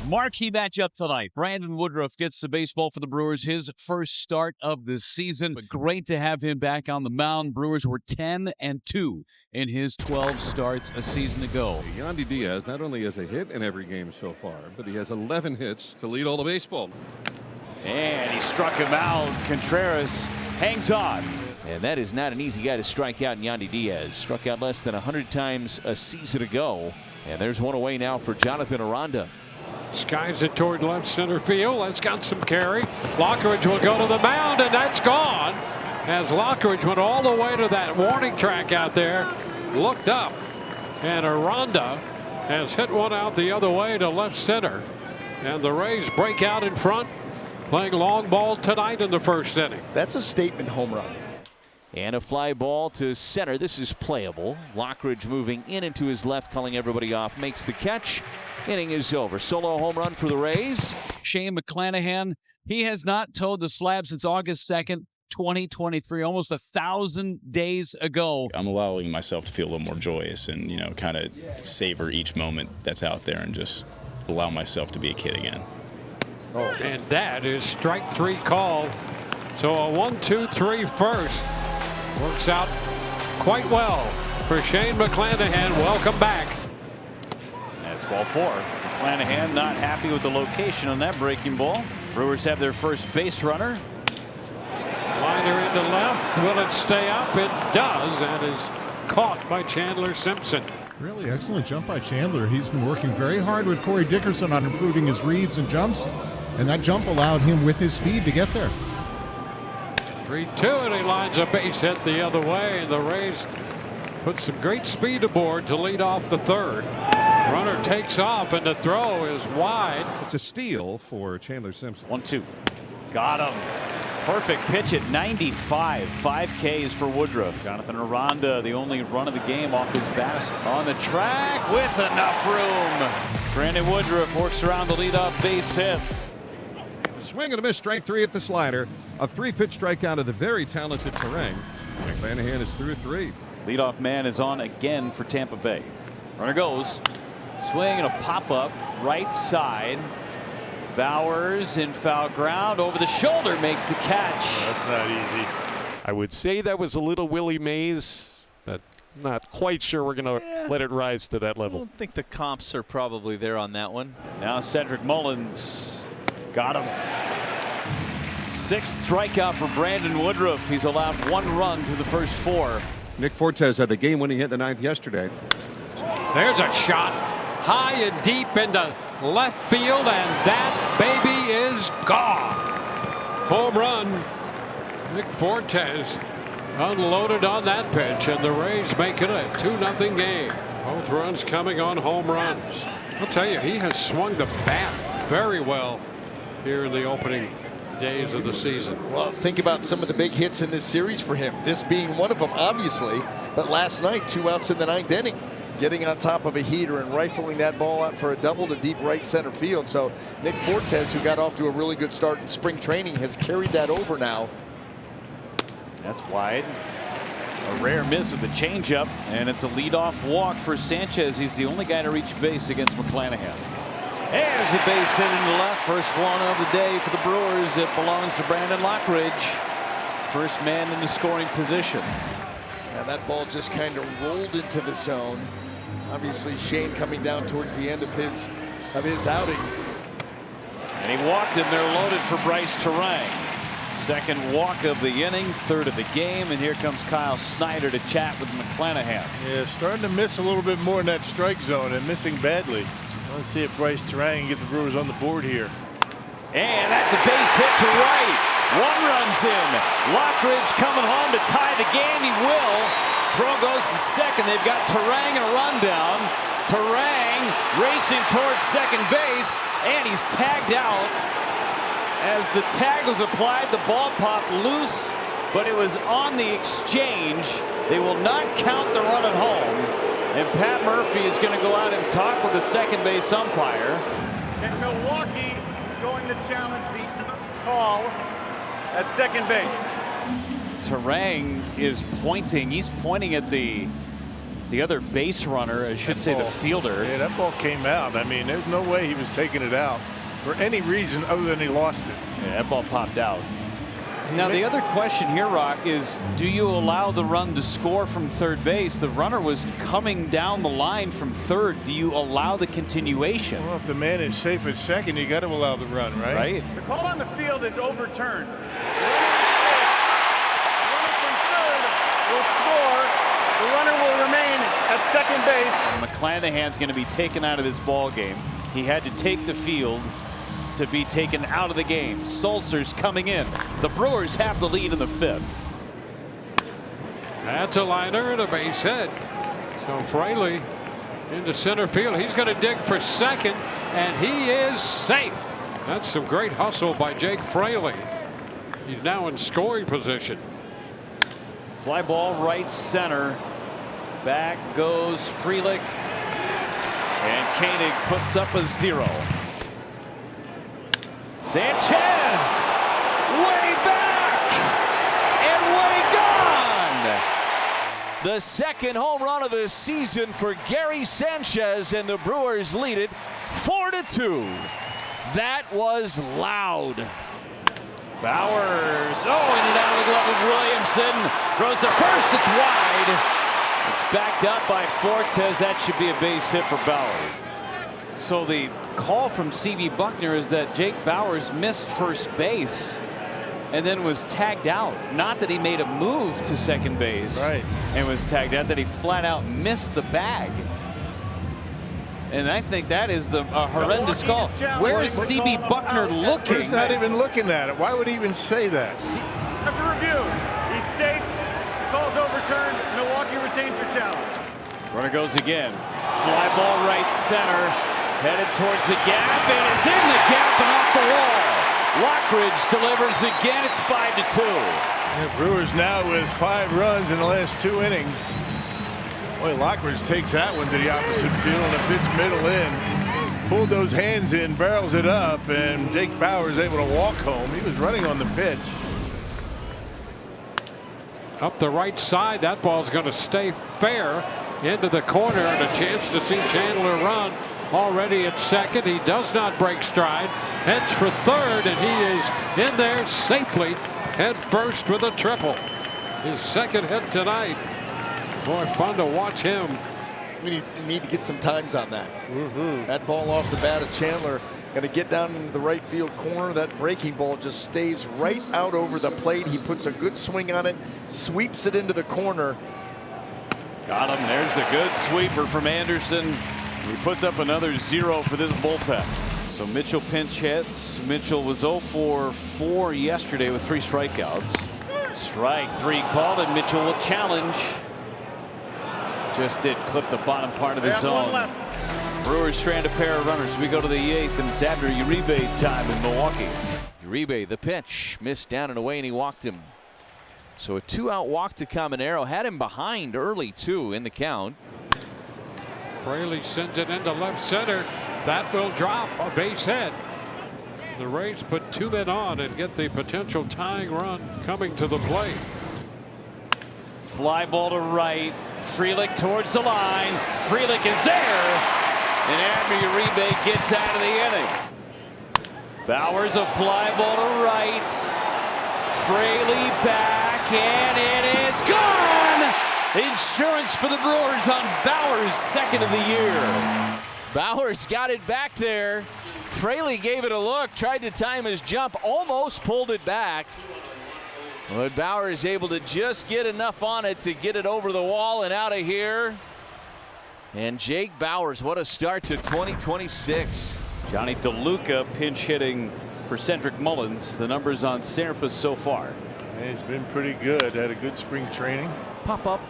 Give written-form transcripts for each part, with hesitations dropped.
Marquee matchup tonight. Brandon Woodruff gets the baseball for the Brewers, his first start of the season. But great to have him back on the mound. Brewers were 10-2 in his 12 starts a season ago. Yandy Diaz not only has a hit in every game so far, but he has 11 hits to lead all the baseball. And he struck him out. Contreras hangs on. And that is not an easy guy to strike out. Yandy Diaz struck out less than 100 times a season ago. And there's one away now for Jonathan Aranda. Skies it toward left center field. That's got some carry. Lockridge will go to the mound, and that's gone. As Lockridge went all the way to that warning track out there, looked up, and Aranda has hit one out the other way to left center. And the Rays break out in front, playing long ball tonight in the first inning. That's a statement home run. And a fly ball to center. This is playable. Lockridge moving in into his left, calling everybody off. Makes the catch. Inning is over. Solo home run for the Rays. Shane McClanahan, he has not towed the slab since August 2nd, 2023, almost 1,000 days ago. I'm allowing myself to feel a little more joyous and, kind of savor each moment that's out there and just allow myself to be a kid again. Oh, and that is strike three call. So a 1-2-3 first works out quite well for Shane McClanahan. Welcome back. That's ball four. McClanahan not happy with the location on that breaking ball. Brewers have their first base runner. Liner into left. Will it stay up? It does, and is caught by Chandler Simpson. Really excellent jump by Chandler. He's been working very hard with Corey Dickerson on improving his reads and jumps, and that jump allowed him with his speed to get there. 3-2, and he lines a base hit the other way, and the Rays put some great speed aboard to lead off the third. Runner takes off, and the throw is wide. It's a steal for Chandler Simpson. 1-2. Got him. Perfect pitch at 95. 5 Ks for Woodruff. Jonathan Aranda, the only run of the game off his bat, on the track with enough room. Brandon Woodruff works around the leadoff base hit. Swing and a miss, strike three at the slider. A 3-pitch strikeout of the very talented Terang. McClanahan is through 3. Leadoff man is on again for Tampa Bay. Runner goes. Swing and a pop-up right side. Bowers in foul ground, over the shoulder, makes the catch. That's not easy. I would say that was a little Willie Mays, but not quite sure we're going to let it rise to that level. I don't think the comps are probably there on that one. Now Cedric Mullins got him. 6th strikeout for Brandon Woodruff. He's allowed 1 run through the first 4. Nick Fortes had the game-winning hit in the 9th yesterday. There's a shot high and deep into left field, and that baby is gone. Home run. Nick Fortes unloaded on that pitch, and the Rays make it a 2-0 game. Both runs coming on home runs. I'll tell you, he has swung the bat very well here in the opening days of the season. Well, think about some of the big hits in this series for him. This being one of them, obviously. But last night, 2 outs in the 9th inning. Getting on top of a heater and rifling that ball out for a double to deep right center field. So Nick Fortes, who got off to a really good start in spring training, has carried that over now. That's wide. A rare miss with the changeup, and it's a leadoff walk for Sanchez. He's the only guy to reach base against McClanahan. There's a base hit in the left. First one of the day for the Brewers. It belongs to Brandon Lockridge. First man in the scoring position. And that ball just kind of rolled into the zone. Obviously, Shane coming down towards the end of his outing. And he walked him there, loaded for Bryce Terang. Second walk of the inning, 3rd of the game, and here comes Kyle Snyder to chat with McClanahan. Yeah, starting to miss a little bit more in that strike zone and missing badly. Let's see if Bryce Terang can get the Brewers on the board here. And that's a base hit to right. 1 runs in. Lockridge coming home to tie the game. He will. Throw goes to second. They've got Terang and a rundown. Terang racing towards second base, and he's tagged out. As the tag was applied, the ball popped loose, but it was on the exchange. They will not count the run at home. And Pat Murphy is going to go out and talk with the second base umpire. And Milwaukee going to challenge the call at second base. Terang is pointing. He's pointing at the the other base runner, I should say the fielder. Yeah, that ball came out. I mean, there's no way he was taking it out for any reason other than he lost it. Yeah, that ball popped out. Now the other question here, Rock, is do you allow the run to score from third base? The runner was coming down the line from third. Do you allow the continuation? Well, if the man is safe at second, you got to allow the run, right? Right. The call on the field is overturned. The runner from third will score. The runner will remain at second base. McClanahan's going to be taken out of this ball game. He had to take the field to be taken out of the game. Sulcer's coming in. The Brewers have the lead in the fifth. That's a liner and a base hit. So Fraley into center field. He's going to dig for second, and he is safe. That's some great hustle by Jake Fraley. He's now in scoring position. Fly ball right center. Back goes Frelick. And Koenig puts up a 0. Sanchez way back and way gone. The second home run of the season for Gary Sanchez, and the Brewers lead it 4-2. That was loud. Bowers, in and out of the glove of Williamson. Throws to first, it's wide. It's backed up by Fortes. That should be a base hit for Bowers. So the call from C.B. Buckner is that Jake Bowers missed first base and then was tagged out. Not that he made a move to second base and was tagged out, that he flat out missed the bag. And I think that is a horrendous call. Where is C.B. Buckner looking? He's not even looking at it. Why would he even say that? After review, he's safe. The call's overturned. Milwaukee retains their challenge. Runner goes again. Fly ball right center. Headed towards the gap, and is in the gap and off the wall. Lockridge delivers again. It's 5-2. Yeah, Brewers now with 5 runs in the last 2 innings. Boy, Lockridge takes that one to the opposite field and a pitch middle in. Pulled those hands in, barrels it up, and Jake Bowers able to walk home. He was running on the pitch. Up the right side, that ball's going to stay fair into the corner, and a chance to see Chandler run. Already at second, he does not break stride, heads for third, and he is in there safely, head first with a triple. His second hit tonight. Boy, fun to watch him. We need to get some times on that. That ball off the bat of Chandler, going to get down into the right field corner. That breaking ball just stays right out over the plate. He puts a good swing on it, sweeps it into the corner. Got him. There's a good sweeper from Anderson. He puts up another 0 for this bullpen. So Mitchell pinch hits. Mitchell was 0 for 4 yesterday with 3 strikeouts. Strike 3 called, and Mitchell will challenge. Just did clip the bottom part of the zone. Brewers strand a pair of runners. We go to the 8th, and it's after Uribe time in Milwaukee. Uribe, the pitch, missed down and away, and he walked him. So a 2-out walk to Caminero. Had him behind early, too, in the count. Fraley sends it into left center. That will drop a base hit. The Rays put 2 men on and get the potential tying run coming to the plate. Fly ball to right. Frelick towards the line. Frelick is there. And Abner Uribe gets out of the inning. Bowers, a fly ball to right. Fraley back, and it is gone. Insurance for the Brewers on Bowers' second of the year. Bowers got it back there. Fraley gave it a look, tried to time his jump, almost pulled it back. But Bowers able to just get enough on it to get it over the wall and out of here. And Jake Bowers, what a start to 2026. Johnny DeLuca pinch hitting for Cedric Mullins. The numbers on Serpa so far. He's been pretty good. Had a good spring training. Pop up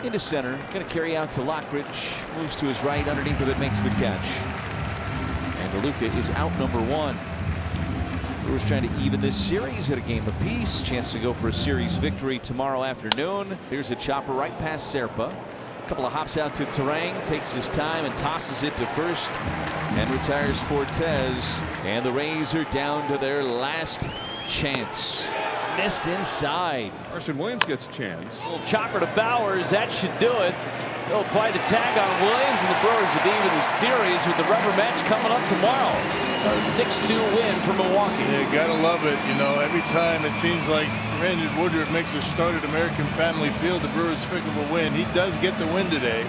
into center. Going to carry out to Lockridge. Moves to his right. Underneath of it makes the catch. And DeLuca is out number 1. Brewers trying to even this series at a game apiece. Chance to go for a series victory tomorrow afternoon. Here's a chopper right past Serpa. A couple of hops out to Terang. Takes his time and tosses it to first. And retires Fortes. And the Rays are down to their last chance. Missed inside. Carson Williams gets a chance. Little chopper to Bowers. That should do it. They'll apply the tag on Williams, and the Brewers will be even the series with the rubber match coming up tomorrow. A 6-2 win for Milwaukee. Yeah, gotta love it. You know, every time it seems like Randy Woodruff makes a start at American Family Field, the Brewers pick up a win. He does get the win today.